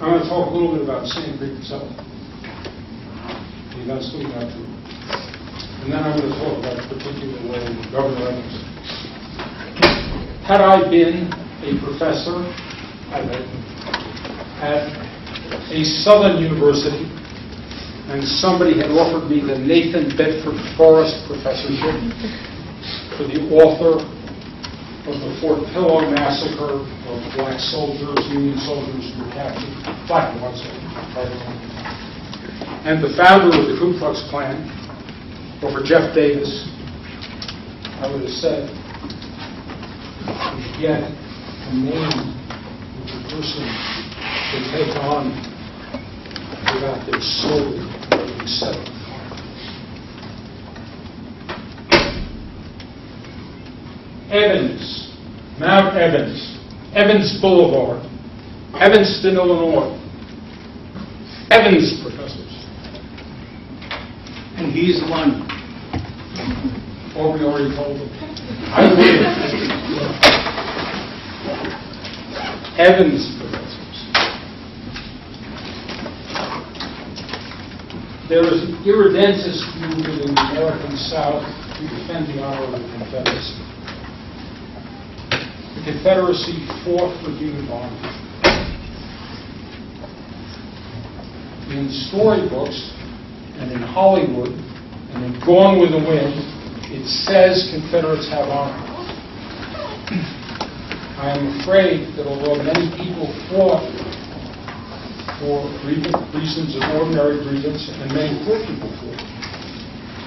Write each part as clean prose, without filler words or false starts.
I'm going to talk a little bit about Sand Creek itself, the events leading up to it. And then I'm going to talk about the particular way Governor Evans. Had I been a professor at a Southern university, and somebody had offered me the Nathan Bedford Forrest Professorship for the author of the Fort Pillow Massacre of black soldiers, Union soldiers who were captured, black and white soldiers, and the founder of the Ku Klux Klan, over Jeff Davis, I would have said, to get a name which a person could take on without their soul being set on fire. Evans, Mount Evans, Evans Boulevard, Evanston, Illinois. Evans professors. And he's the one. Or we already told him. I believe Evans professors. There is an irredentist movement in the American South to defend the honor of the Confederacy. The Confederacy fought for human bondage. In storybooks and in Hollywood and in Gone with the Wind, it says Confederates have honor. I am afraid that although many people fought for reasons of ordinary grievance, and many poor people fought,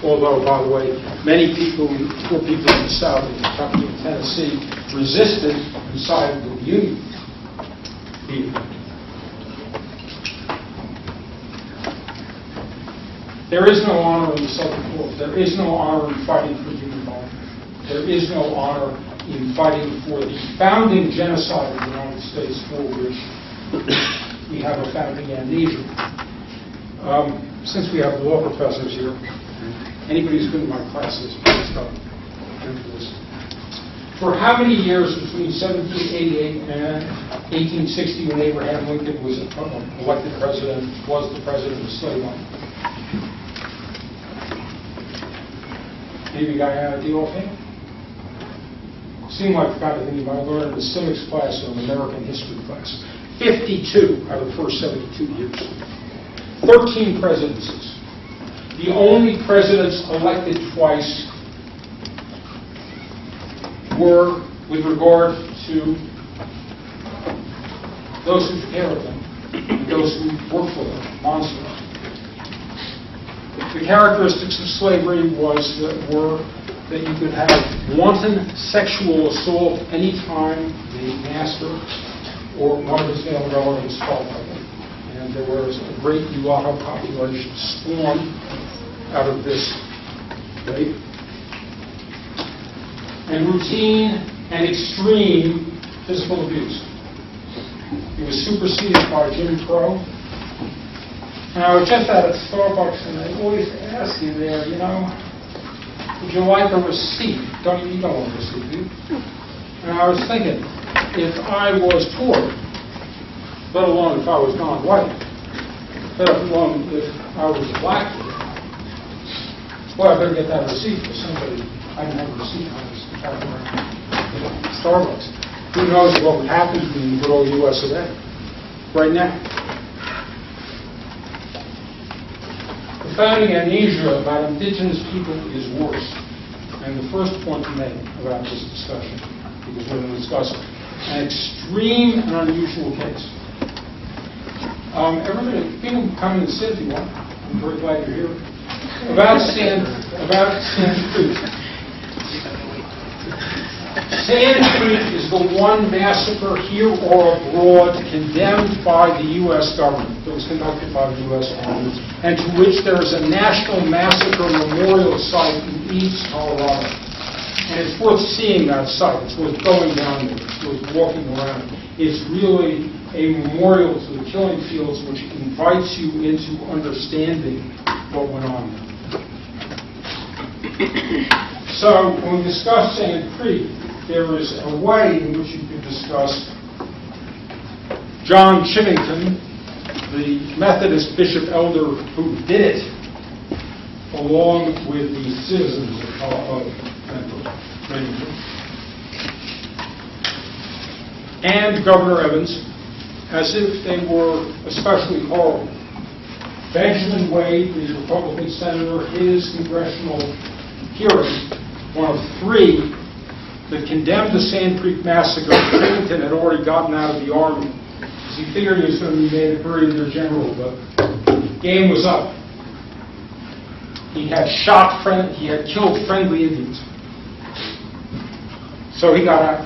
although, by the way, many people, poor people in the South, in Kentucky and Tennessee, resisted and sided with the Union. There is no honor in the Southern cause. There is no honor in fighting for human bondage. There is no honor in fighting for the founding genocide of the United States, for which we have a founding amnesia. Since we have law professors here, anybody who's been in my classes, please stop for this. For how many years between 1788 and 1860, when Abraham Lincoln was elected president, was the president of slave owners? Maybe you got an idea offhand? Seemed like the kind of thing you might learn in the civics class or an American history class. 52 out of the first 72 years. 13 presidencies. The only presidents elected twice were with regard to those who took care of them, those who worked for them, monsters. The characteristics of slavery were that you could have wanton sexual assault any time the master or one of his male relatives felt like it. And there was a great mulatto population spawned out of this rape. And routine and extreme physical abuse. It was superseded by Jim Crow. And I was just at a Starbucks, and they always ask you there, you know, would you like a receipt? You don't want a receipt, do you? And I was thinking, if I was poor, let alone if I was non-white, let alone if I was black, well, I better get that receipt for somebody. I didn't have a receipt on this Starbucks. Who knows what would happen in good old U.S. of A. right now? The founding amnesia about indigenous people is worse. And the first point to make about this discussion, because we're going to discuss an extreme and unusual case. Everybody, people can come in and sit if you want. I'm very glad you're here. About Sand Creek. Sand Creek is the one massacre here or abroad condemned by the U.S. government that was conducted by the U.S. Army, and to which there is a National Massacre Memorial Site in East, Colorado. And it's worth seeing that site. It's worth going down there. It's worth walking around. It's really a memorial to the killing fields, which invites you into understanding what went on there. So when we discuss Sand Creek, there is a way in which you can discuss John Chivington the Methodist bishop elder who did it, along with the citizens of Medford, and Governor Evans, as if they were especially horrible. Benjamin Wade, the Republican senator, his congressional hearing, one of three that condemned the Sand Creek Massacre, Clinton had already gotten out of the Army. He figured he was going to be made a brigadier general, but game was up. He had killed friendly Indians. So he got out.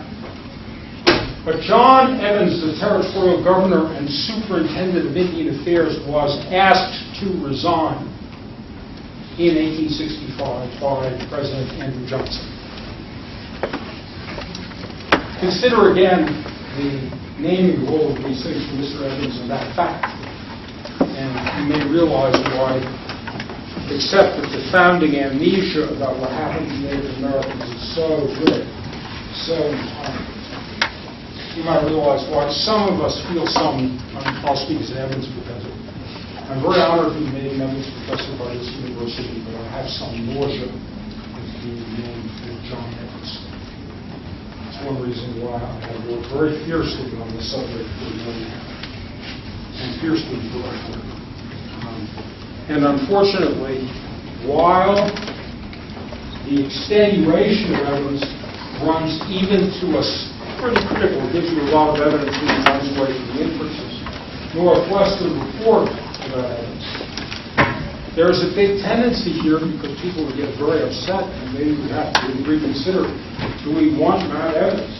But John Evans, the territorial governor and superintendent of Indian Affairs, was asked to resign in 1865 by President Andrew Johnson. Consider again the naming role of these things for Mr. Evans and that fact. And you may realize why, except that the founding amnesia about what happened to Native Americans is so good, so you might realize why some of us feel some, I'll speak as an Evans professor. I'm very honored to be made an Evans professor by this university, but I have some nausea with being named for John Evans. That's one reason why I have worked very fiercely on the subject for a year and a half, and fiercely for our work. And unfortunately, while the extenuation of Evans runs even to a pretty critical, gives you a lot of evidence in one's way to the inferences. Northwestern report about Evans. There's a big tendency here because people would get very upset, and maybe we have to reconsider. Do we want Mount Evans?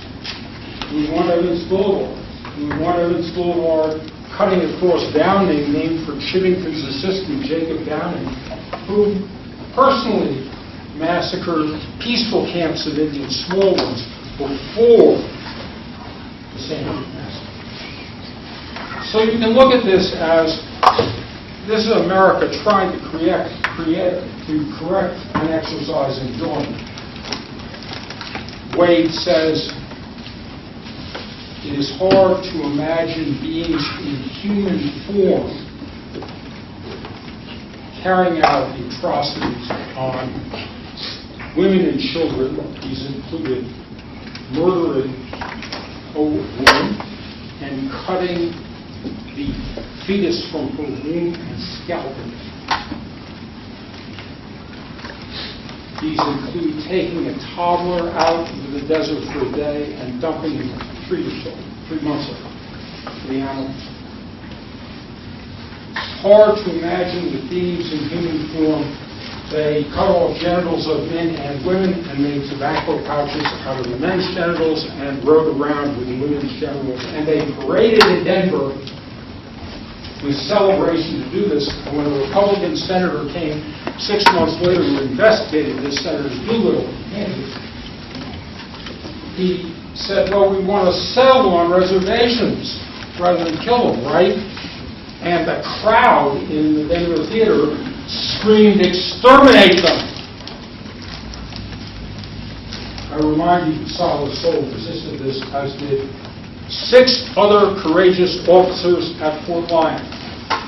Do we want Evans Boulevard? Do we want Evans Boulevard cutting across Downing, named for Chivington's assistant, Jacob Downing, who personally massacred peaceful camps of Indians, small ones, before the Sand Creek Massacre. So you can look at this as this is America trying to correct and exercise enjoyment. Wade says it is hard to imagine beings in human form carrying out atrocities on women and children. These included murdering old women and cutting the fetus from her womb and scalping it. These include taking a toddler out into the desert for a day and dumping him 3 months ago for the animals. It's hard to imagine the beings in human form. They cut off genitals of men and women and made tobacco pouches out of the men's genitals and rode around with the women's genitals. And they paraded in Denver with celebration to do this. And when a Republican senator came 6 months later who investigated this, Senator Gilbert, he said, well, we want to settle on reservations rather than kill them, right? And the crowd in the Denver theater screamed, exterminate them! I remind you that Solid Soul resisted this, as did 6 other courageous officers at Fort Lyon.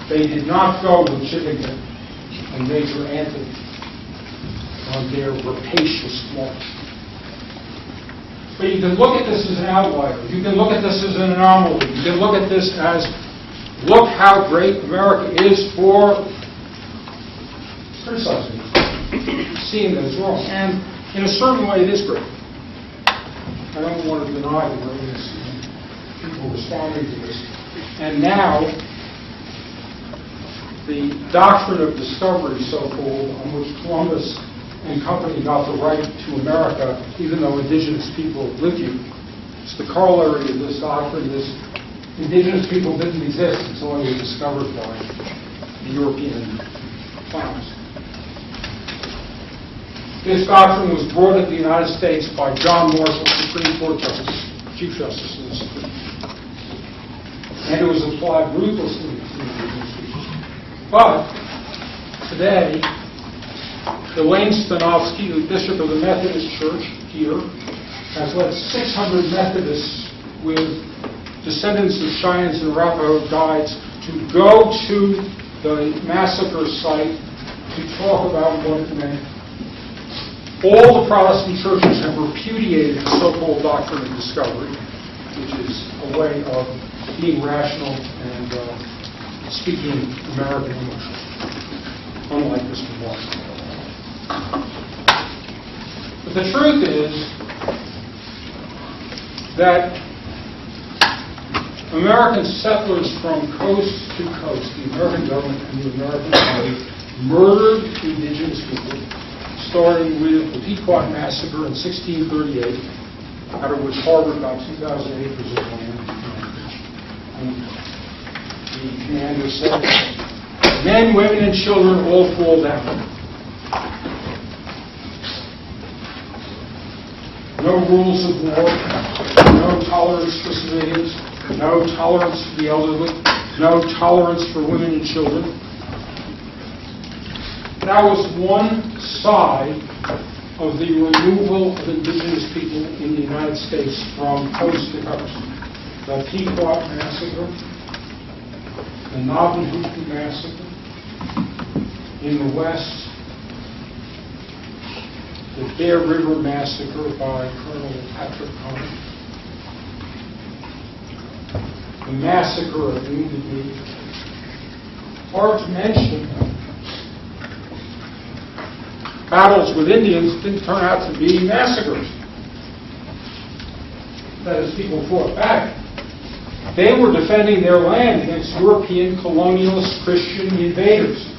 They did not go with Chivington and Major Anthony on their rapacious march. But you can look at this as an outlier. You can look at this as an anomaly. You can look at this as, look how great America is for criticizing it, seeing that it's wrong. And in a certain way, it is great. I don't want to deny the greatness of people responding to this. And now, the doctrine of discovery, so-called, on which Columbus and company got the right to America, even though indigenous people lived here. It's the corollary of this doctrine. This indigenous people didn't exist until they were discovered by the European planners. This doctrine was brought into the United States by John Marshall, Supreme Court Justice, Chief Justice of the Supreme Court. And it was applied ruthlessly to indigenous people. But today, Elaine Stanovsky, the Bishop of the Methodist Church here, has led 600 Methodists with descendants of Cheyennes and Arapaho guides to go to the massacre site to talk about what it meant. All the Protestant churches have repudiated the so-called doctrine of discovery, which is a way of being rational and speaking American English, unlike Mr. Washington. But the truth is that American settlers from coast to coast, the American government and the American army, murdered indigenous people, starting with the Pequot Massacre in 1638, out of which Harvard got 2,000 acres of land. And the commander said, men, women, and children all fall down. No rules of war, no tolerance for civilians, no tolerance for the elderly, no tolerance for women and children. That was one side of the removal of indigenous people in the United States from coast to coast. The Pequot Massacre, the Navajo Massacre in the West, the Bear River Massacre by Colonel Patrick Connor, the massacre of Wounded Knee. Hard to mention, battles with Indians didn't turn out to be massacres. That is, people fought back. They were defending their land against European colonialist Christian invaders.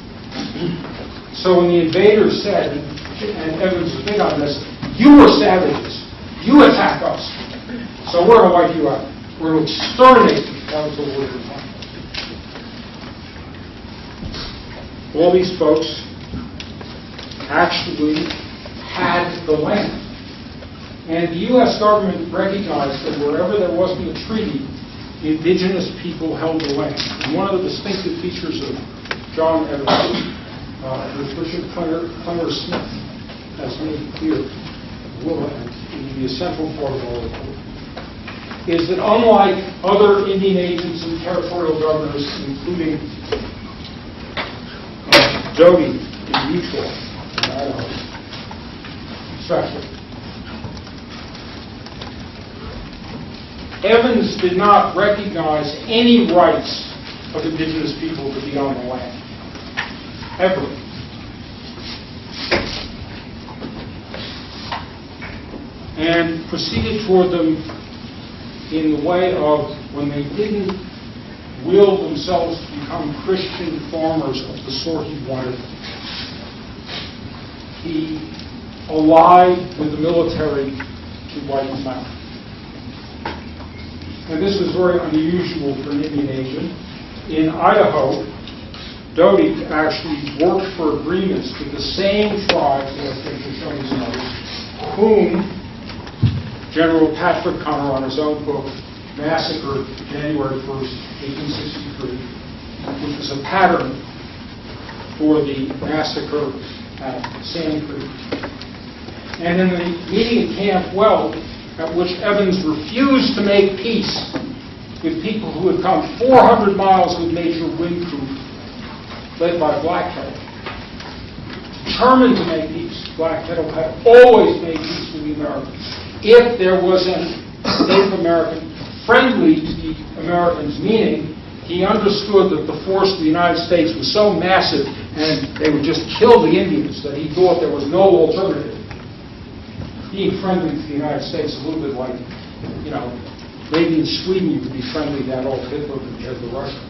So when the invaders said, and Evans was big on this, you were savages. You attack us. So we're going to wipe you out. We're going to exterminate you. That was the word of the time. All these folks actually had the land. And the U.S. government recognized that wherever there wasn't a treaty, the indigenous people held the land. And one of the distinctive features of John Evans, which Bishop Clemmer Smith has made clear, and the essential part of our report, is that unlike other Indian agents and territorial governors, including Doty in Utah, and Idaho, especially, Evans did not recognize any rights of indigenous people to be on the land, ever. And proceeded toward them in the way of, when they didn't will themselves to become Christian farmers of the sort he wanted, he allied with the military to wipe them out. And this was very unusual for an Indian agent. In Idaho, Doty actually worked for agreements with the same tribes, as I think shown these notes, whom General Patrick Connor, on his own book, massacred January 1st, 1863, which was a pattern for the massacre at Sand Creek. And in the meeting at Camp Weld, at which Evans refused to make peace with people who had come 400 miles with Major Wynkoop, led by Blackhead, determined to make peace. Blackhead had always made peace with the Americans. If there was a Native American friendly to the Americans, meaning he understood that the force of the United States was so massive and they would just kill the Indians that he thought there was no alternative. Being friendly to the United States is a little bit like, maybe in Sweden you could be friendly to Adolf Hitler compared to Russia.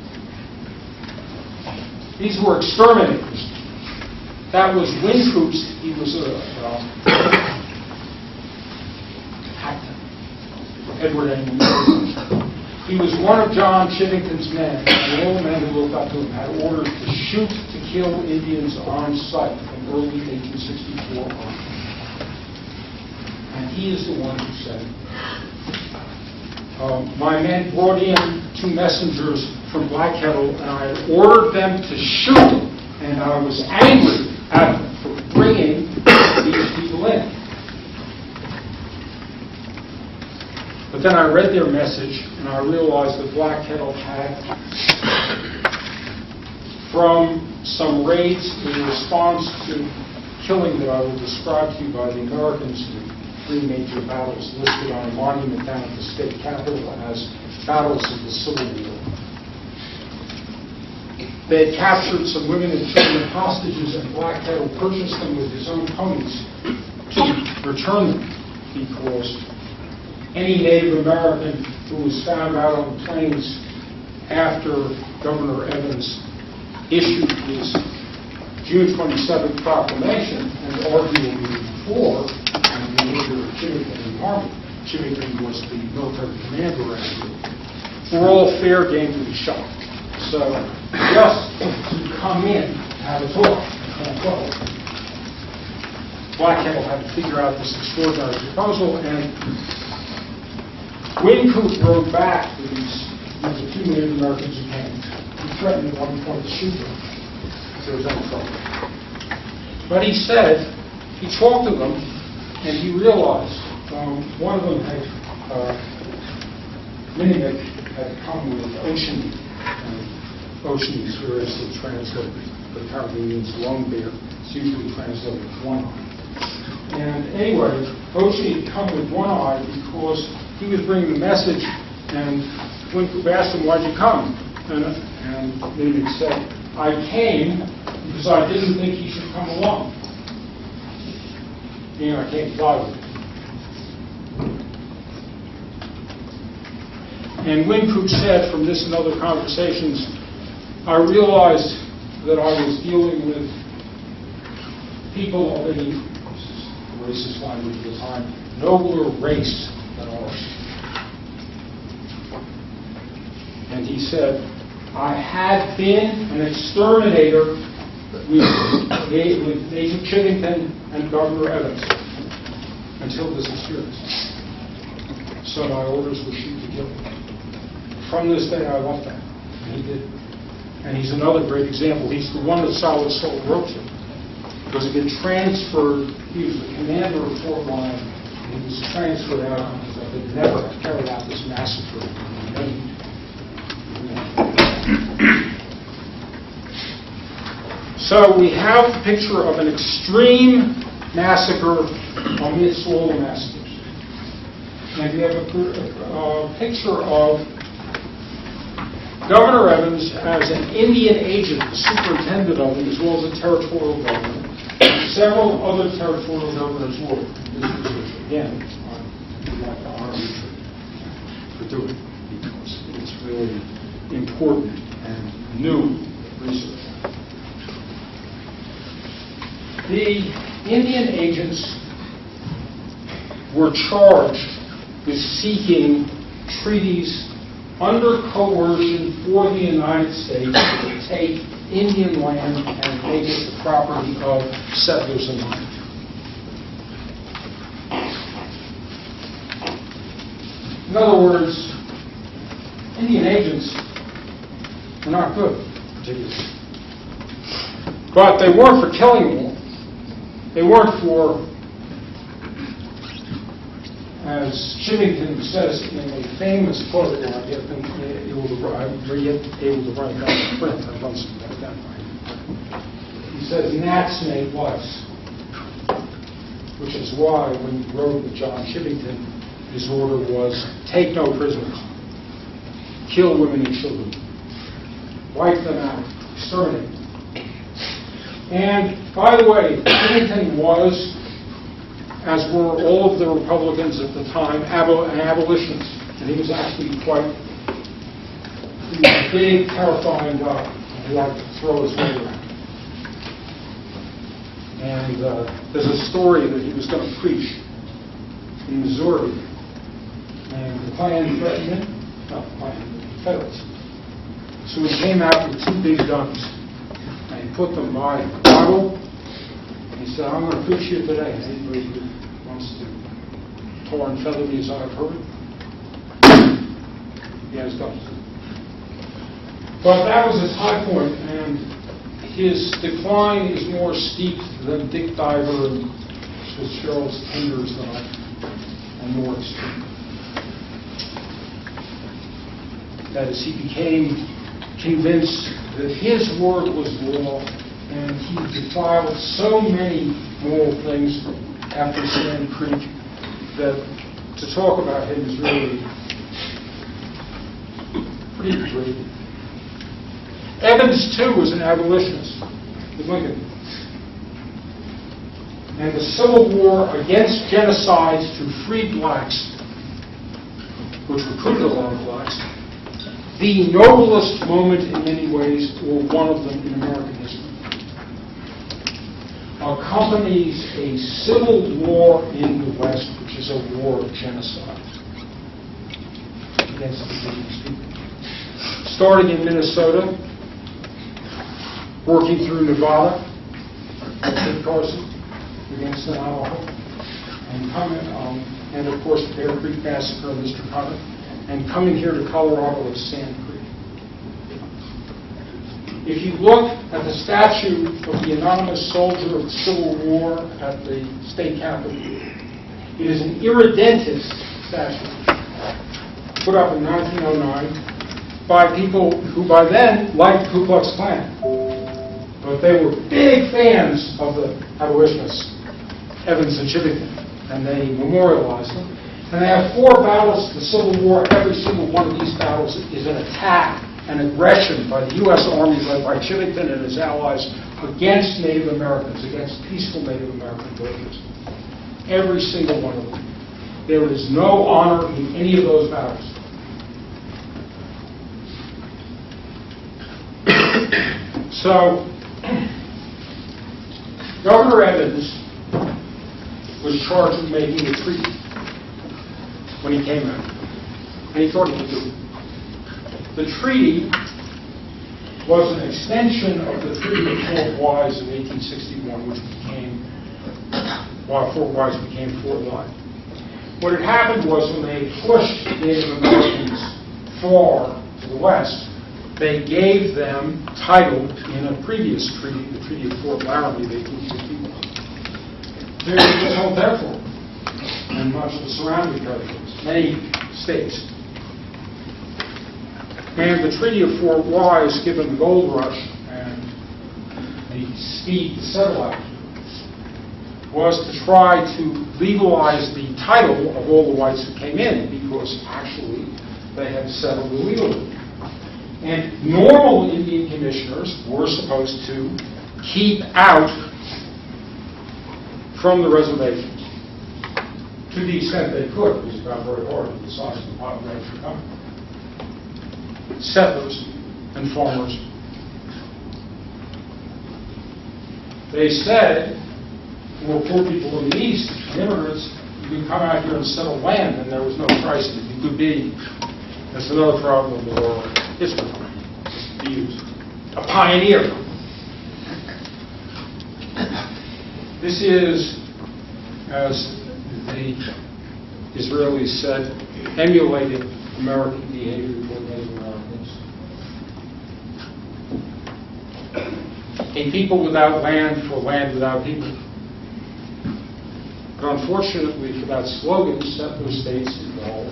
These were exterminators. That was Wynkoop's. He was Edward England. He was one of John Chivington's men, and all the men who looked up to him had orders to shoot to kill Indians on sight from early 1864 on. And he is the one who said, my men brought in 2 messengers from Black Kettle, and I had ordered them to shoot, and I was angry at them for bringing these people in. But then I read their message, and I realized that Black Kettle had from some raids in response to killing that I will describe to you by the Americans in 3 major battles listed on a monument down at the state capitol as battles of the Civil War. They had captured some women and children hostages, and Black Kettle purchased them with his own ponies to return them, because any Native American who was found out on the plains after Governor Evans issued his June 27th proclamation, and arguably before, and the leader of Chivington and Army, Chivington was the military commander around here, were all fair game to be shot. So just to come in and have a talk, Black Kettle had to figure out this extraordinary proposal, and Wynkoop wrote back to these 2 Native Americans who came. He threatened at one point to shoot them if there was any trouble. But he said, he talked to them, and he realized one of them had, Minimek had come with Ocean. Ocean is variously translated, but apparently means lone bear. It's usually translated with one eye. And anyway, Ocean had come with one eye because he was bringing the message, and Wynkoop asked him, "Why'd you come?" And Minimek said, "I came because I didn't think he should come along. I can't fly with him." And Wynkoop said from this and other conversations, I realized that I was dealing with people of a racist language at the time, nobler race than ours. And he said, I had been an exterminator with Native Chivington and Governor Evans until this experience. So my orders were shoot to kill. From this day I left that. And he did. And he's another great example. He's the one that Solid Soul wrote to. Because he had transferred, he was the commander of Fort Lyon, and he was transferred out because they could never have carried out this massacre. So we have a picture of an extreme massacre amidst all the massacres. And we have a picture of Governor Evans as an Indian agent, the superintendent of it, as well as a territorial governor. Several other territorial governors were in this position. Again, I'd like to honor you for doing it, because it's really important and new research. The Indian agents were charged with seeking treaties under coercion for the United States to take Indian land and make it the property of settlers in land. In other words, Indian agents were not good, particularly. But they weren't for killing them all. They weren't for, as Chivington says in a famous quote, and I've yet been able to write it down in print. I've done some of that. He says, gnats make lice, which is why when he rode with John Chivington, his order was, take no prisoners, kill women and children, wipe them out, exterminate them. And, by the way, Chivington was, as were all of the Republicans at the time, an abolitionist. And he was actually quite a big, terrifying guy. He liked to throw his weight around. And there's a story that he was going to preach in Missouri. And the Klan threatened him. Not the Klan, the Confederates. So he came out with 2 big guns. And he put them by the Bible. And he said, I'm going to preach here today. Anybody who wants to tar and feather me as I've heard. He has guns. But that was his high point, and his decline is more steep than Dick Diver and Fitzgerald's Tenders and more extreme. That is, he became convinced that his word was law, and he defiled so many moral things after Sand Creek that to talk about him is really pretty degrading. Evans, too, was an abolitionist with Lincoln. And the Civil War against genocides to free blacks, which recruited a lot of blacks, the noblest moment in many ways, or one of them in American history, accompanies a civil war in the West, which is a war of genocide against indigenous people. Starting in Minnesota, working through Nevada, Kit Carson against the Navajo, and of course the Sand Creek Massacre of Mr. Hunter, and coming here to Colorado at Sand Creek. If you look at the statue of the anonymous soldier of the Civil War at the state capitol, it is an irredentive statue put up in 1909 by people who by then liked the Ku Klux Klan. But they were big fans of the abolitionists, Evans and Chivington, and they memorialized them. And they have 4 battles in the Civil War. Every single one of these battles is an attack, an aggression by the U.S. Army led by Chivington and his allies against Native Americans, against peaceful Native American villagers. Every single one of them. There is no honor in any of those battles. So, Governor Evans was charged with making a treaty when he came out, and he thought he could do it. The treaty was an extension of the Treaty of Fort Wise in 1861, which became, Fort Wise became Fort Lyon. What had happened was when they pushed Native Americans far to the west, they gave them title in a previous treaty, the Treaty of Fort Laramie of 1861. They were held there for them, and much of the surrounding territories, many states. And the Treaty of Fort Wise, given the gold rush and the speed to settle afterwards, was to try to legalize the title of all the whites who came in, because actually they had settled illegally. And normal Indian commissioners were supposed to keep out from the reservations to the extent they could, because it got very hard with the size of the population coming. Settlers and farmers. They said, for poor people in the East, immigrants, you could come out here and settle land, and there was no price that you could be. That's another problem in the world history to use. A pioneer. This is, as the Israelis said, emulated American behavior toward Native Americans. A people without land for land without people. But unfortunately for that slogan, settler states involved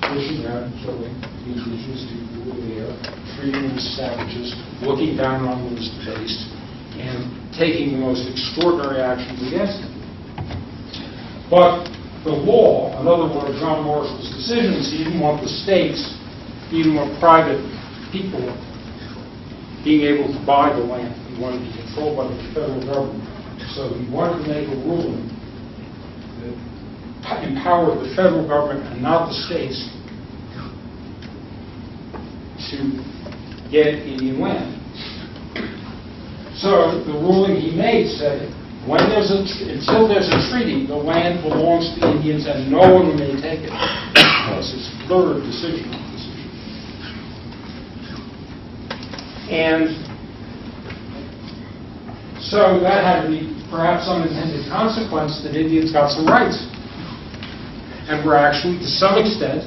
pushing out and killing the indigenous people who were there, treating them as savages, looking down on them as debased, and taking the most extraordinary actions against them. But the law, another one of John Marshall's decisions, he didn't want the states, he didn't want private people being able to buy the land. He wanted to be controlled by the federal government. So he wanted to make a ruling that empowered the federal government and not the states to get Indian land. So the ruling he made said, until there's a treaty, the land belongs to Indians and no one may take it. That's his third decision. And so that had to be perhaps unintended consequence that Indians got some rights. And were actually, to some extent,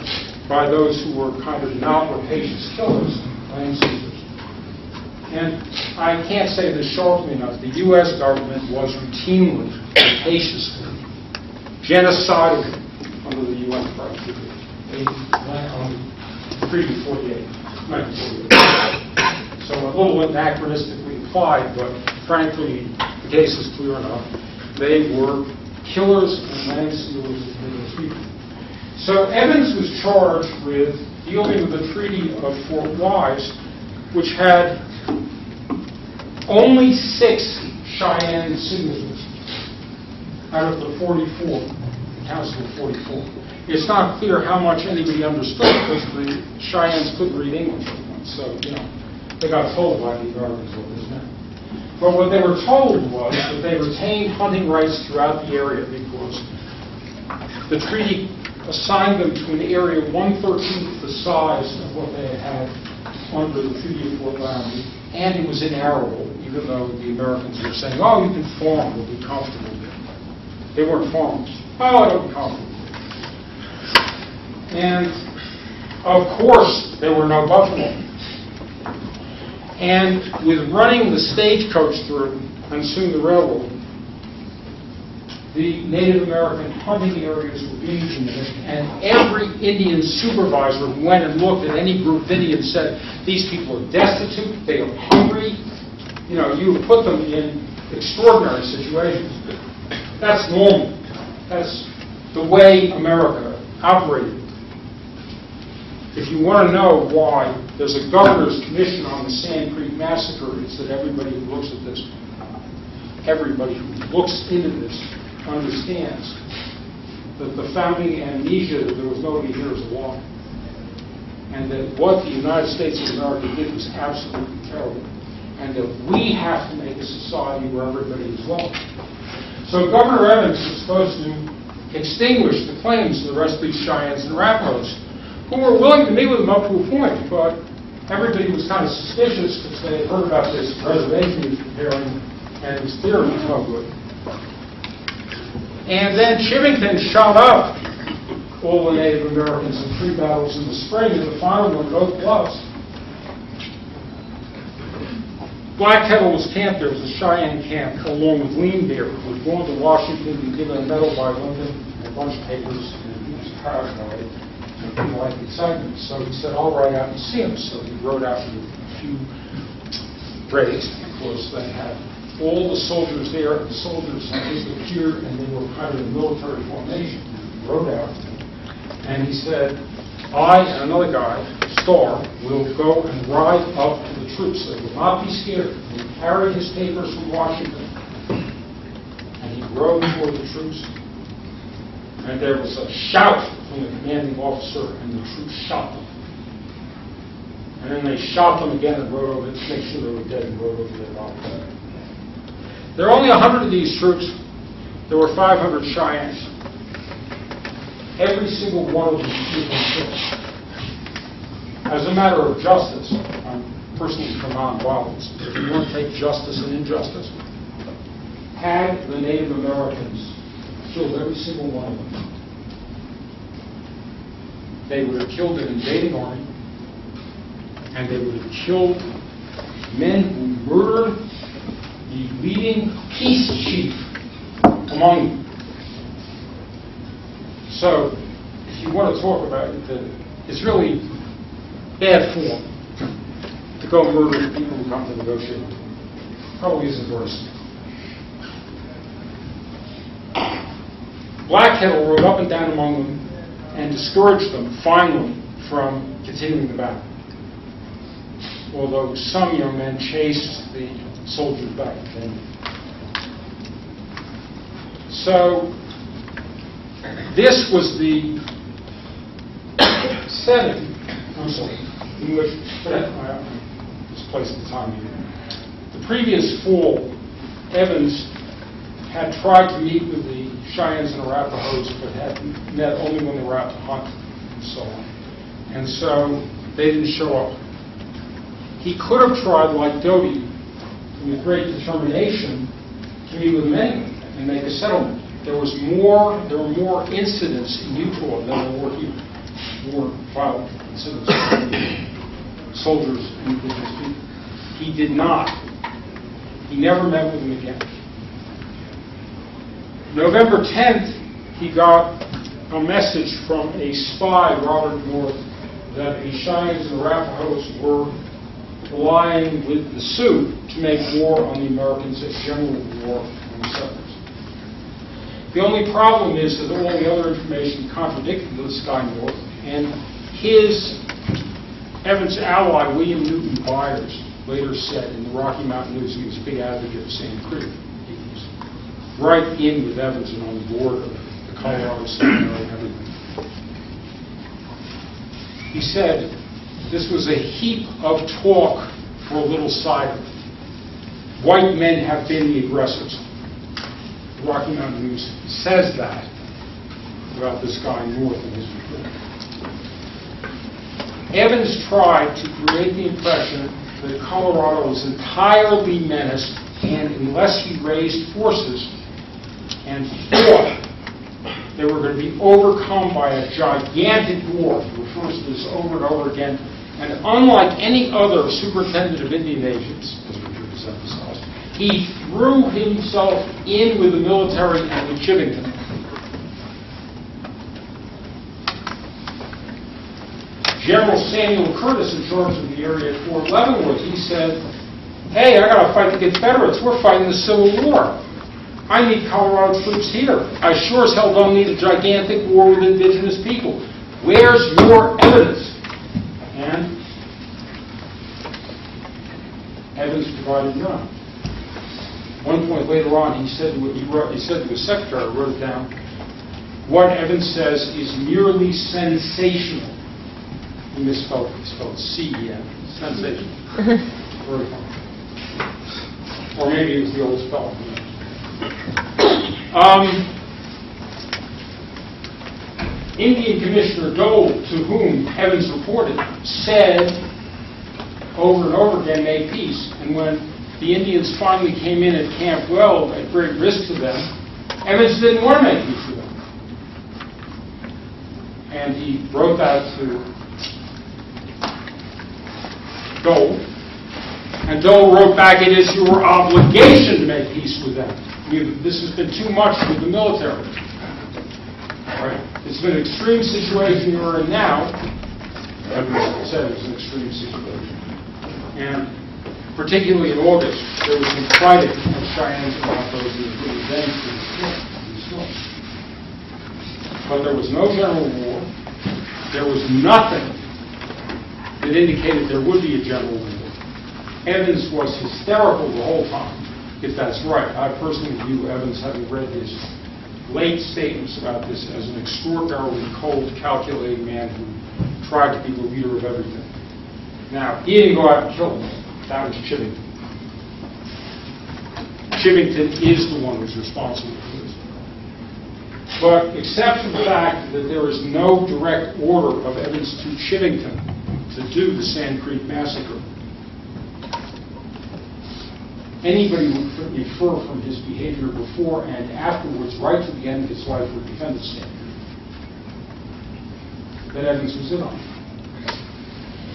by those who were kind of not rapacious killers, land seizers. And I can't say this sharply enough, the U.S. government was routinely, rapaciously, genocidal under the U.N. Treaty of 48, 1948. So a little anachronistically applied, but frankly, the case is clear enough. They were killers and land stealers of indigenous people. So Evans was charged with dealing with the Treaty of Fort Wise, which had only 6 Cheyenne signatures out of the 44, the Council of 44. It's not clear how much anybody understood because the Cheyennes couldn't read English. So, they got told by the Americans what this meant. But what they were told was that they retained hunting rights throughout the area because the treaty assigned them to an area 1/13 the size of what they had under the Treaty of Fort Laramie, and it was inarable, even though the Americans were saying, oh, you can farm, we'll be comfortable there. They weren't farmers. Oh, it'll be comfortable. And, of course, there were no buffalo. And with running the stagecoach through, and soon the railroad, the Native American hunting areas were being diminished, and every Indian supervisor who went and looked at any group of Indians said, these people are destitute, they are hungry, you have put them in extraordinary situations. That's normal. That's the way America operated. If you want to know why there's a governor's commission on the Sand Creek Massacre, it's that everybody who looks at this, everybody who looks into this understands that the founding amnesia that there was nobody here is a lie. And that what the United States of America did was absolutely terrible. And that we have to make a society where everybody is welcome. So Governor Evans was supposed to extinguish the claims of the rest of these Cheyennes and Arapahoes, who were willing to meet with him up to a point, but everybody was kind of suspicious because they had heard about this reservation he was preparing, and his theory was no good. And then Chivington shot up all the Native Americans in 3 battles in the spring, and the final one at Oak Bluffs. Black Kettle was camped there. It was a Cheyenne camp, along with Lean Bear, who was going to Washington and given a medal by Lincoln and a bunch of papers, and he was proud of it. And he liked the excitement. So he said, I'll ride out and see him. So he rode out with a few braves, because they had all the soldiers there, and the soldiers had disappeared, and they were kind of in military formation. He rode out, and he said, I and another guy, Starr, will go and ride up to the troops. They will not be scared. He carried his papers from Washington, and he rode toward the troops. And there was a shout from the commanding officer, and the troops shot them. And then they shot them again and rode over to make sure they were dead and rode over their bodies. There are only 100 of these troops. There were 500 Cheyennes. Every single one of them was killed. As a matter of justice, I'm personally for nonviolence, but if you want to take justice and injustice, had the Native Americans killed every single one of them, they would have killed an invading army, and they would have killed men who murdered the leading peace chief among them. So, if you want to talk about it, it's really bad form to go murder the people who come to negotiate. Probably isn't worse. Black Kettle rode up and down among them and discouraged them, finally, from continuing the battle. Although some young men chased the soldiers back. So, this was the setting, in which, this place at the time, the previous fall, Evans had tried to meet with the Cheyennes and Arapahoes, but had met only when they were out to hunt and so on. And so they didn't show up. He could have tried, like Doty, with great determination, to meet with them anyway and make a settlement. There were more incidents in Utah than there were here. More violent incidents with soldiers and indigenous people. He did not. He never met with them again. November 10th, he got a message from a spy, Robert North, that the Cheyennes and Arapahoes were allying with the Sioux to make war on the Americans, a general war on the settlers. The only problem is that all the other information contradicted this guy North, and Evans' ally, William Newton Byers, later said in the Rocky Mountain News he was a big advocate of Sand Creek. He was right in with Evans and on board of the Colorado Seminary and everything. He said this was a heap of talk for a little cider. White men have been the aggressors. The Rocky Mountain News says that about this guy North in his report. Evans tried to create the impression that Colorado was entirely menaced, and unless he raised forces and fought, they were going to be overcome by a gigantic war. He refers to this over and over again. And unlike any other superintendent of Indian agents, as Richard has emphasized, he threw himself in with the military and with Chivington. General Samuel Curtis, in charge of the area at Fort Leavenworth, he said, hey, I got to fight the Confederates. We're fighting the Civil War. I need Colorado troops here. I sure as hell don't need a gigantic war with indigenous people. Where's your evidence? And Evans provided none. One point later on, he said to his secretary, I wrote it down, what Evans says is merely sensational. He misspelled it. He spelled C-E-N. Sensational. Very funny. Or maybe it was the old spelling. Indian Commissioner Dole, to whom Evans reported, said over and over again, make peace. And when the Indians finally came in at Camp Well at great risk to them, Evans didn't want to make peace with them. And he wrote that to Dole. And Dole wrote back, it is your obligation to make peace with them. This has been too much with the military. Right? It's been an extreme situation you're in now. Evans said it was an extreme situation. And particularly in August, there was some fighting of Cheyennes and Navajos in the events of the storm. But there was no general war. There was nothing that indicated there would be a general war. Evans was hysterical the whole time, if that's right. I personally view Evans, having read his late statements about this, as an extraordinarily cold, calculating man who tried to be the leader of everything. Now, he didn't go out and kill him. That was Chivington. Chivington is the one who's responsible for this. But except for the fact that there is no direct order of Evans to Chivington to do the Sand Creek Massacre, anybody would infer from his behavior before and afterwards, right to the end of his life, would defend the Sand Creek, that Evans was in on it.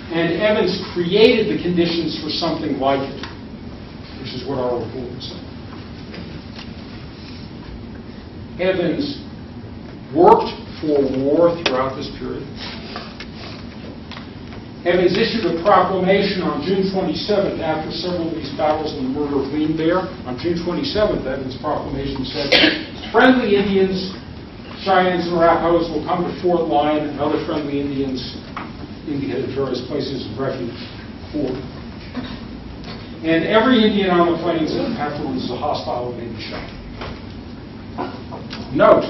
And Evans created the conditions for something like it, which is what our report said. Evans worked for war throughout this period. Evans issued a proclamation on June 27th after several of these battles and the murder of Lean Bear. On June 27th, Evans' proclamation said, friendly Indians, Cheyennes and Arapahoes will come to Fort Lyon and other friendly Indians indicated various places of refuge for. And every Indian on the plains afterwards is a hostile and may be shot. Note,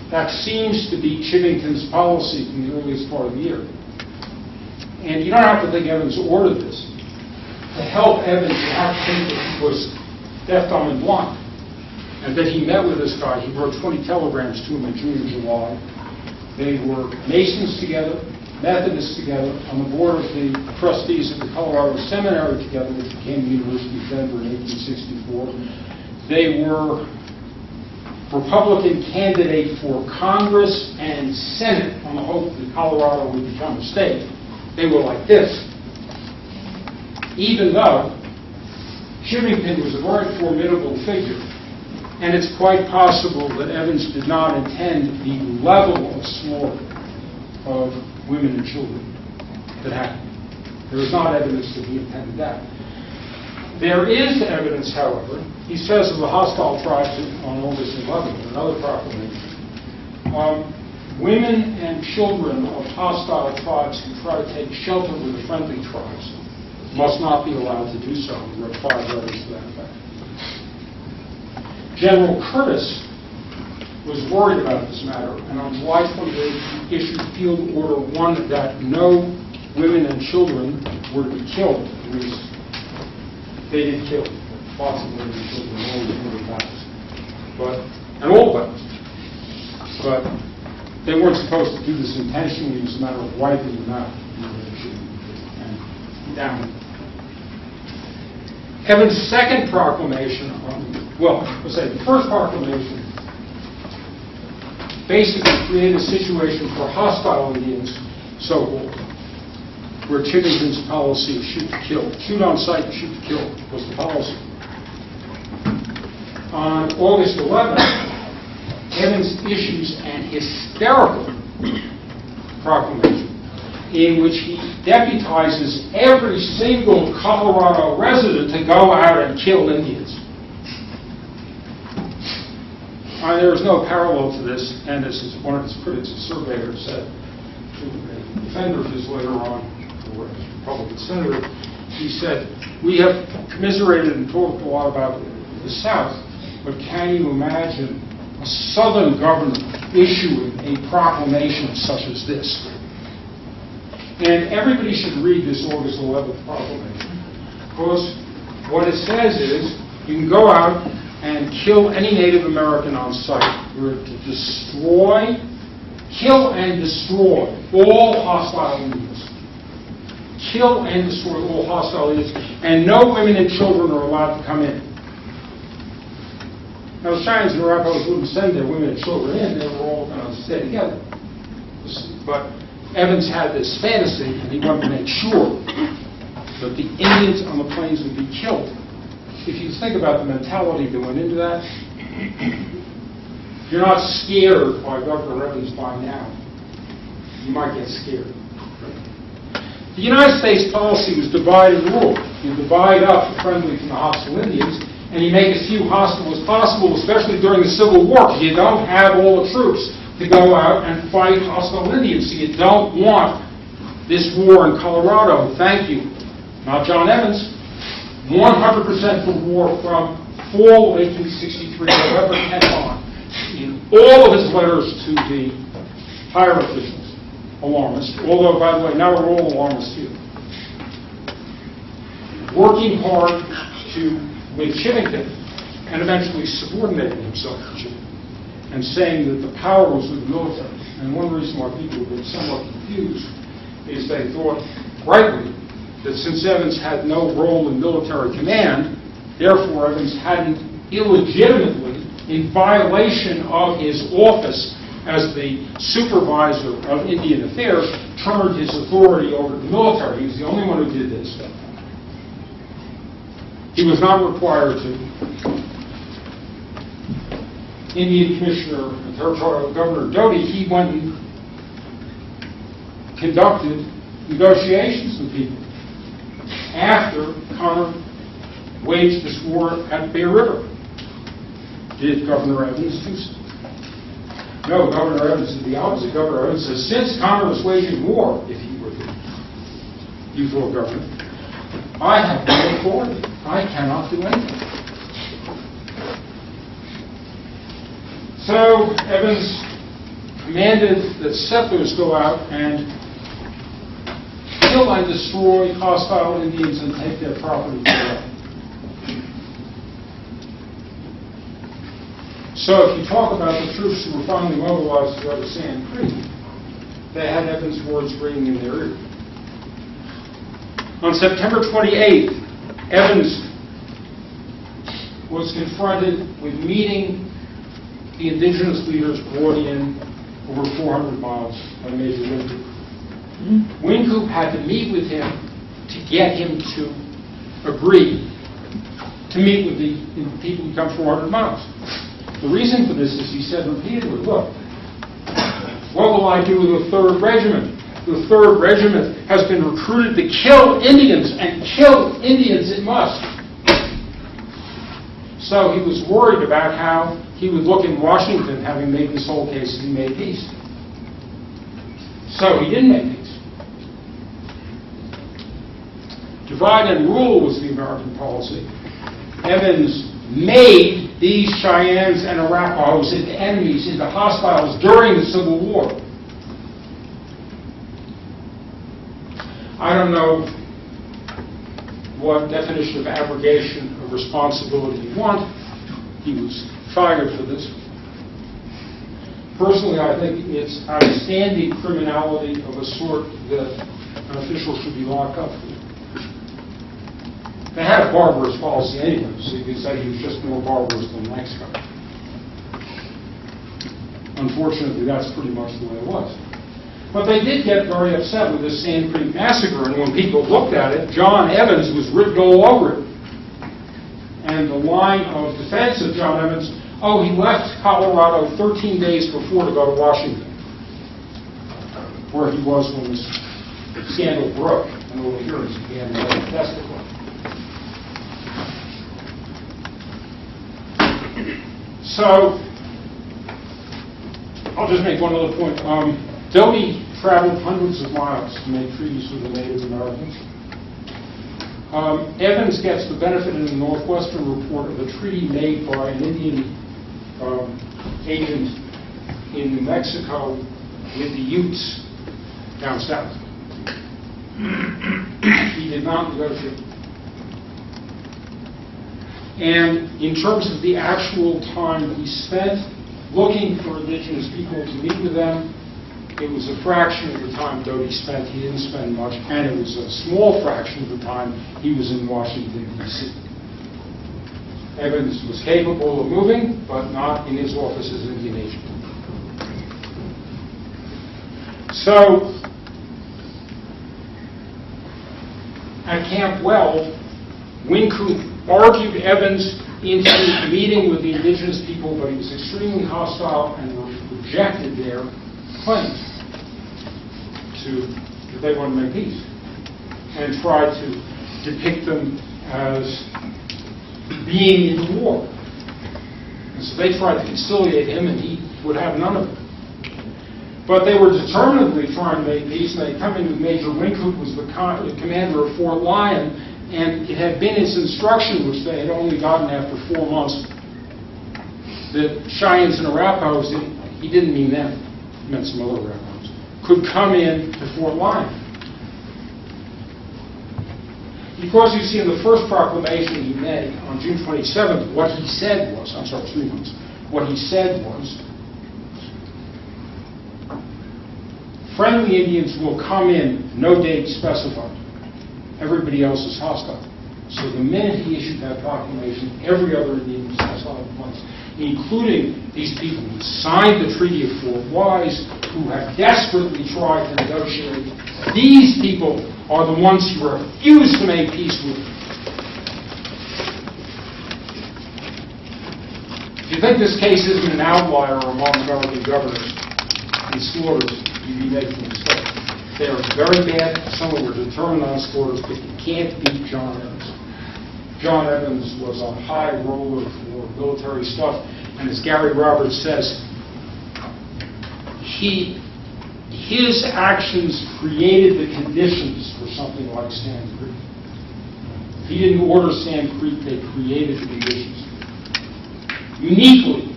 that seems to be Chivington's policy from the earliest part of the year. And you don't have to think Evans ordered this. To help Evans, you have to think that he was deaf, dumb, and blind. And that he met with this guy. He wrote 20 telegrams to him in June and July. They were Masons together, Methodists together, on the board of the trustees of the Colorado Seminary together, which became the University of Denver in 1864. They were Republican candidate for Congress and Senate on the hope that Colorado would become a state. They were like this. Even though Chivington was a very formidable figure, and it's quite possible that Evans did not intend the level of slaughter of women and children that happened. There is not evidence that he intended that. There is evidence, however, he says of the hostile tribes on August 11th, another proclamation, women and children of hostile tribes who try to take shelter with the friendly tribes must not be allowed to do so. There are 5 letters to that effect. General Curtis was worried about this matter, and on July 28th, he issued Field Order 1 that no women and children were to be killed. They did kill lots of women and children, all the battles, and all battles. But they weren't supposed to do this intentionally. It was a matter of wiping them out and down. Evans' second proclamation, the first proclamation basically created a situation for hostile Indians, so-called, where Chivington's policy of shoot to kill, shoot on sight and shoot to kill, was the policy. On August 11th, Evans issues an hysterical proclamation in which he deputizes every single Colorado resident to go out and kill Indians. There is no parallel to this, and this is one of his critics, a surveyor, said to a defender of his later on, or a Republican senator, he said, "We have commiserated and talked a lot about the South, but can you imagine a Southern governor issuing a proclamation such as this?" And everybody should read this August 11th proclamation, because what it says is you can go out and kill any Native American on sight. We're to destroy, kill and destroy all hostile Indians. Kill and destroy all hostile Indians, and no women and children are allowed to come in. Now, the Cheyennes and Arapahoes wouldn't send their women and children in. They were all going to stay together. But Evans had this fantasy, and he wanted to make sure that the Indians on the plains would be killed. If you think about the mentality that went into that, if you're not scared by Governor Evans by now, you might get scared. The United States policy was divide and rule. You divide up the friendly from the hostile Indians, and you make as few hostile as possible, especially during the Civil War, because you don't have all the troops to go out and fight hostile Indians. So you don't want this war in Colorado. Thank you. Not John Evans. 100% for war from fall of 1863, November 10th on. In all of his letters to the higher officials, alarmist, although, by the way, now we're all alarmists here. Working hard with Chivington and eventually subordinating himself to Chivington and saying that the power was with the military. And one reason why people have been somewhat confused is they thought, rightly, that since Evans had no role in military command, therefore Evans hadn't illegitimately, in violation of his office as the supervisor of Indian affairs, turned his authority over to the military. He was the only one who did this. He was not required to. Indian Commissioner and Territorial Governor Doty, he went and conducted negotiations with people after Connor waged this war at Bear River. Did Governor Evans do so? No, Governor Evans did the opposite. Governor Evans says, since Connor was waging war, if he were the usual governor, I have no authority. I cannot do anything. So Evans commanded that settlers go out and kill and destroy hostile Indians and take their property away. So if you talk about the troops who were finally mobilized to go to Sand Creek, they had Evans' words ringing in their ear. On September 28th, Evans was confronted with meeting the indigenous leaders brought in over 400 miles by Major Wynkoop. Wynkoop had to meet with him to get him to agree to meet with the people who come 400 miles. The reason for this is he said repeatedly, look, what will I do with the 3rd Regiment? The 3rd Regiment has been recruited to kill Indians, and kill Indians it must. So he was worried about how he would look in Washington, having made this whole case, he made peace. So he didn't make peace. Divide and rule was the American policy. Evans made these Cheyennes and Arapahoes into enemies, into hostiles during the Civil War. I don't know what definition of abrogation of responsibility you want. He was fired for this. Personally, I think it's outstanding criminality of a sort that an official should be locked up for. They had a barbarous policy anyway, so you could say he was just more barbarous than the next guy. Unfortunately, that's pretty much the way it was. But they did get very upset with this Sand Creek Massacre, and when people looked at it, John Evans was written all over it. And the line of defense of John Evans, oh, he left Colorado 13 days before to go to Washington, where he was when this scandal broke and all the hearings began to testify. So, I'll just make one other point. Doty traveled hundreds of miles to make treaties with the Native Americans. Evans gets the benefit in the Northwestern Report of a treaty made by an Indian agent in New Mexico with the Utes down south. He did not negotiate. And in terms of the actual time that he spent looking for indigenous people to meet with them, it was a fraction of the time Doty spent. He didn't spend much, and it was a small fraction of the time he was in Washington, D.C. Evans was capable of moving, but not in his office as Indian agent. So, at Camp Well, Wynkoop argued Evans into meeting with the indigenous people, but he was extremely hostile and rejected their claims that they wanted to make peace, and tried to depict them as being in war. And so they tried to conciliate him, and he would have none of it. But they were determinedly trying to make peace, and they come in with Major Wynkoop, who was the commander of Fort Lyon, and it had been his instruction, which they had only gotten after 4 months, that Cheyennes and Arapahoes, he didn't mean them, he meant some other Arapahoes, could come in to Fort Lyon. Because you see in the first proclamation he made on June 27th, what he said was, 3 months, what he said was, friendly Indians will come in, no date specified. Everybody else is hostile. So the minute he issued that proclamation, every other Indian was hostile at once, including these people who signed the Treaty of Fort Wise, who have desperately tried to negotiate. These people are the ones who refuse to make peace with them. If you think this case isn't an outlier among American governors and slaughters, you'd be making a mistake. They are very bad. Some of them are determined on slaughters, but you can't beat John Evans. John Evans was a high roller for military stuff, and as Gary Roberts says, his actions created the conditions for something like Sand Creek. If he didn't order Sand Creek, they created the conditions. Uniquely.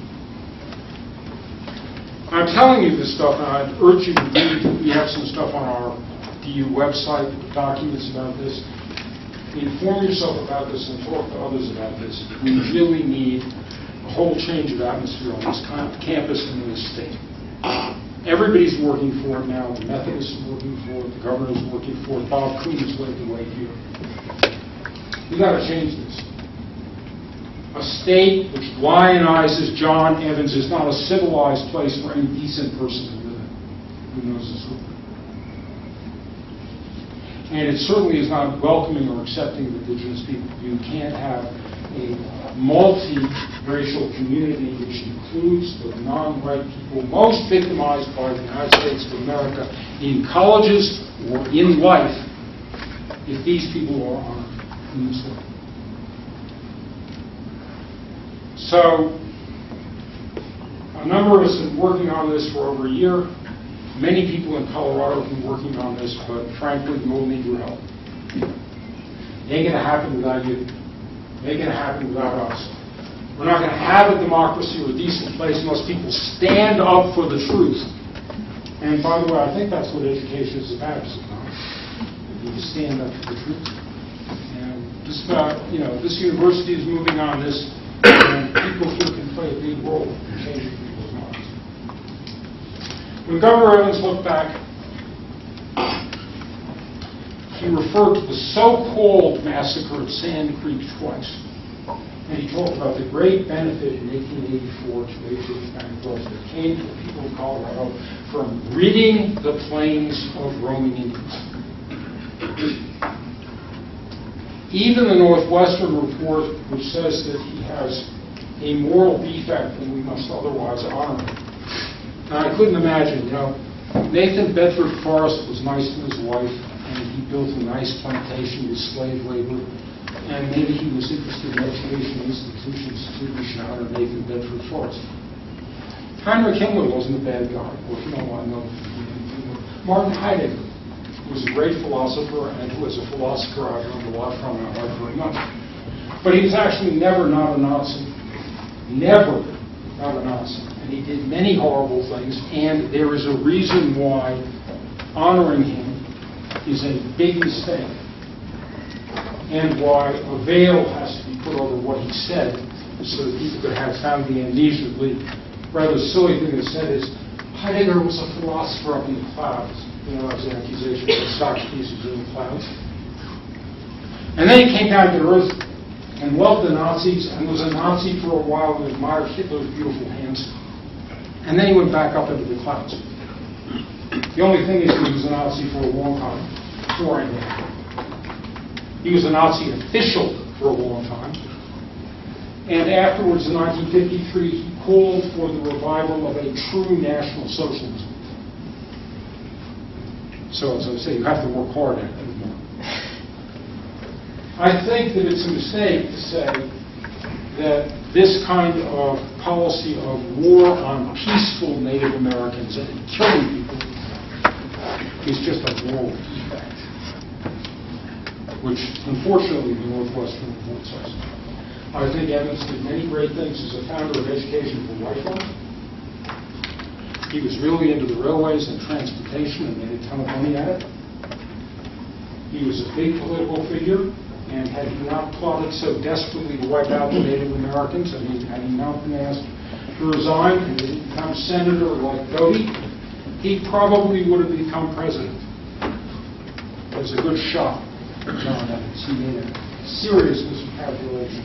I'm telling you this stuff, and I'd urge you to read. We have some stuff on our DU website, documents about this. Inform yourself about this and talk to others about this. We really need a whole change of atmosphere on this campus and in this state. Everybody's working for it now. The Methodists are working for it. The governor's working for it. Bob Kuhn is led the way here. We've got to change this. A state which lionizes John Evans is not a civilized place for any decent person to live in who knows this book. And it certainly is not welcoming or accepting of indigenous people. You can't have a multi-racial community which includes the non-white people most victimized by the United States of America in colleges or in life if these people are honored in this way. So, a number of us have been working on this for over a year. Many people in Colorado have been working on this, but frankly, we'll need your help. It ain't going to happen without you. It ain't going to happen without us. We're not going to have a democracy or a decent place unless people stand up for the truth. And by the way, I think that's what education is about. You stand up for the truth. And just about, this university is moving on this, and people here can play a big role in changing people's minds. When Governor Evans looked back, he referred to the so-called massacre at Sand Creek twice. And he talked about the great benefit in 1884 to Asian bankruptcy that came to the people of Colorado from ridding the plains of roaming Indians. Even the Northwestern report, which says that he has a moral defect and we must otherwise honor him. Now, I couldn't imagine, Nathan Bedford Forrest was nice to his wife, and he built a nice plantation with slave labor, and maybe he was interested in education institutions too. We should honor Nathan Bedford Forrest. Heinrich Himmler wasn't a bad guy. Well, if you don't want to know, Martin Heidegger was a great philosopher, and who was a philosopher I learned a lot from, and I like very much. But he was actually never not a Nazi. Never not a Nazi. And he did many horrible things, and there is a reason why honoring him is a big mistake, and why a veil has to be put over what he said so that people could have found the amnesia. The rather silly thing they said is, Heidegger was a philosopher up in the clouds. That's an accusation that Socrates was in the clouds. And then he came down to earth and loved the Nazis and was a Nazi for a while and admired Hitler's beautiful hands. And then he went back up into the clouds. The only thing is he was a Nazi for a long time, before anything. He was a Nazi official for a long time. And afterwards, in 1953, he called for the revival of a true National Socialism. So, as I say, you have to work hard at it more. I think that it's a mistake to say that this kind of policy of war on peaceful Native Americans and killing people is just a moral defect, which unfortunately the Northwestern report says. I think Evans did many great things as a founder of education for white folks. He was really into the railways and transportation and made a ton of money at it. He was a big political figure, and had he not plotted so desperately to wipe out the Native Americans, and had he not been asked to resign and become senator like Doty, he probably would have become president. It was a good shot for John Evans. He made a serious miscalculation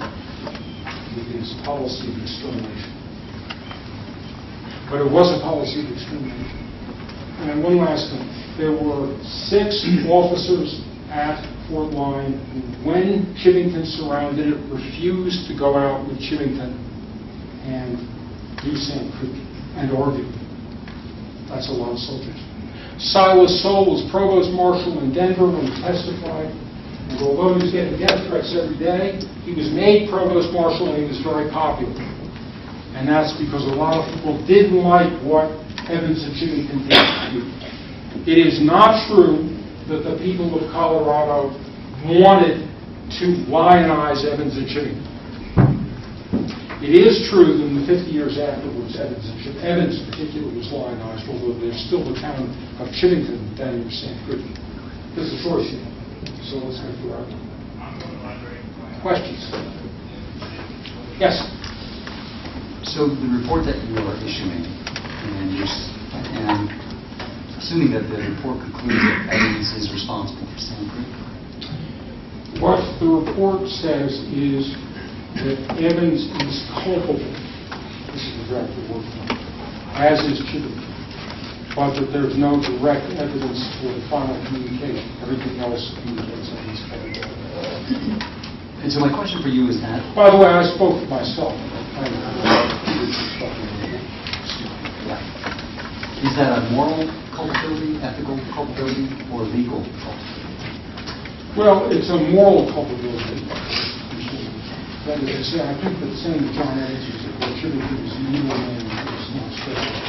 with his policy of extermination. But it was a policy of extermination. And one last thing. There were 6 officers at Fort Lyon who, when Chivington surrounded it, refused to go out with Chivington and do Sand Creek and argue. That's a lot of soldiers. Silas Soule was provost marshal in Denver when he testified. And although he was getting death threats every day, he was made provost marshal and he was very popular. And that's because a lot of people didn't like what Evans and Chivington did to do. It is not true that the people of Colorado wanted to lionize Evans and Chivington. It is true that in the 50 years afterwards, Evans in particular was lionized, although there's still the town of Chivington down near Sand Creek. There's a choice here, so let's go through our questions. Yes? So the report that you are issuing, and assuming that the report concludes that Evans is responsible for Sand Creek? What the report says is that Evans is culpable, this is the director working on, as is Chivington, but that there's no direct evidence for the final communication. Everything else indicates that he's culpable. And And so my question for you is that... By the way, I spoke for myself. Is that a moral culpability, ethical culpability, or legal culpability? Well, it's a moral culpability. That is to say, I think that saying that John answers that what should have been is evil and it's not special.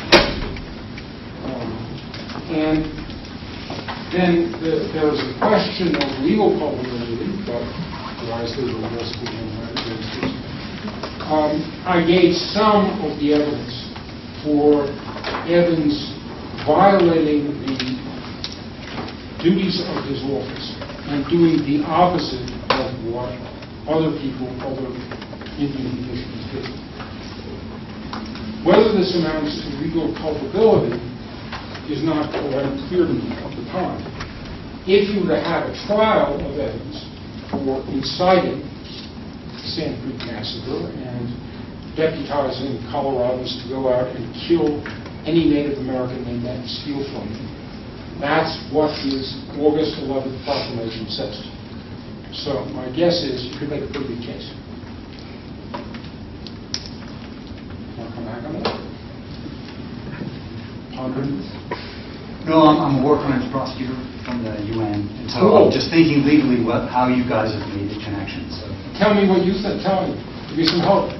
And then there is a question of legal culpability, but otherwise there's a risk of I gave some of the evidence for Evans violating the duties of his office and doing the opposite of what other people, other Indian officials did. Whether this amounts to legal culpability is not quite clear to me at the time. If you were to have a trial of Evans for inciting the Sand Creek Massacre and deputizing Coloradans to go out and kill any Native American they met and steal from them, that's what his August 11th proclamation says. So my guess is you could make a pretty good case. Want to come back on that? No, I'm a war crimes prosecutor from the UN, and so I'm just thinking legally how you guys have made the connection. So tell me what you said. Tell me. Give me some hope.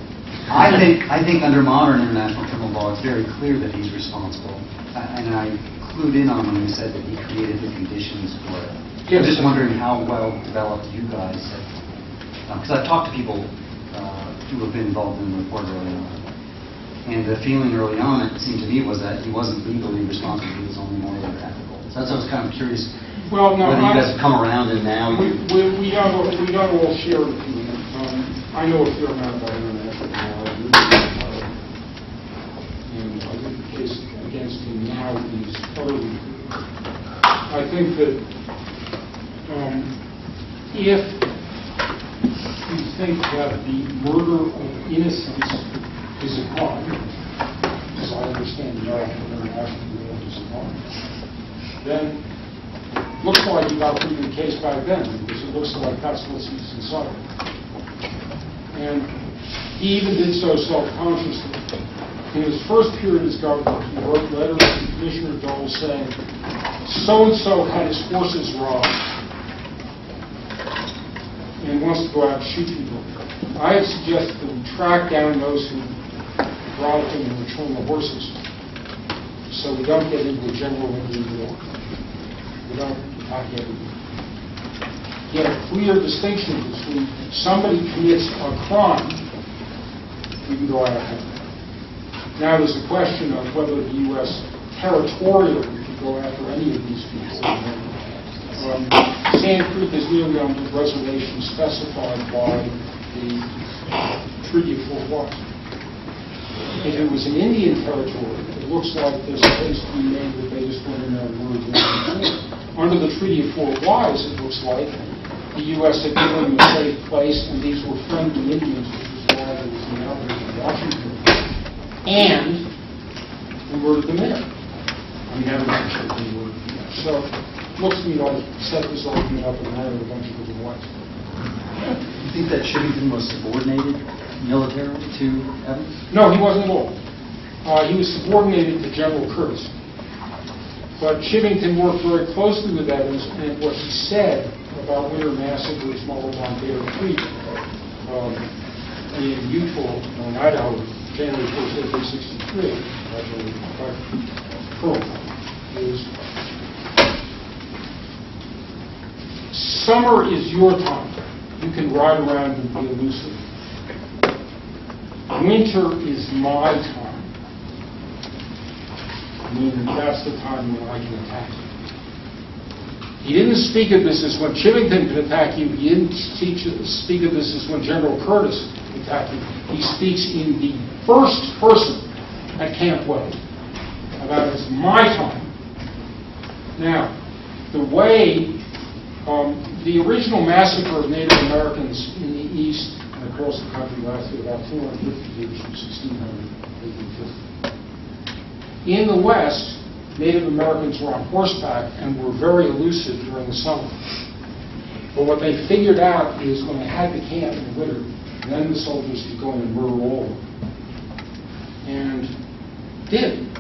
I think under modern international criminal law, it's very clear that he's responsible, and I clued in on when you said that he created the conditions for it. I'm just wondering how well developed you guys have, because I've talked to people who have been involved in the report early on, and the feeling early on, it seemed to me, was that he wasn't legally responsible; he was only morally or ethical. So that's why I was kind of curious. Well, no, whether you guys have come around and now we don't all share the feeling. I know a fair amount about international law, and I think the case against him now is utterly clear. I think that if you think that the murder of innocence is a crime, as I understand American international law is a crime, then it looks like you got a pretty good case back then, because it looks like that's what's inside. And he even did so self-consciously. In his first period as governor, he wrote letters to Commissioner Dole saying, so-and-so had his horses robbed and wants to go out and shoot people. I have suggested that we track down those who robbed him and return the horses, so we don't get into a general Indian war. We don't get into get a clear distinction between somebody commits a crime, we can go after them. Now there's a question of whether the U.S. territorially could go after any of these people. Sand Creek is nearly on the reservation specified by the Treaty of Fort Washington. If it was an Indian territory, it looks like there's a case to be made that they just went in there and were under the Treaty of Fort Wise, it looks like the U.S. had given them a safe place, and these were friendly Indians, which is why there was an outrage in Washington. And we murdered them there. We never mentioned we murdered them there. So it looks to me like set this argument up and hired a bunch of different ways. You think that Chivington was subordinated militarily to Evans? No, he wasn't at all. He was subordinated to General Curtis. But Chivington worked very closely with Evans, and what he said about winter massacres modeled on Bear Creek in Utah, in Idaho, January 1st, 1863, is summer is your time. You can ride around and be elusive. Winter is my time. Meaning that's the time when I can attack you. He didn't speak of this as when Chivington could attack you. He didn't speak of this as when General Curtis attacked you. He speaks in the first person at Camp Wade about it's my time. Now, the way the original massacre of Native Americans in the East and across the country lasted about 250 years, from 1600 to 1850. In the West, Native Americans were on horseback and were very elusive during the summer. But what they figured out is when they had the camp in the winter, then the soldiers could go in and murder all of them. And did.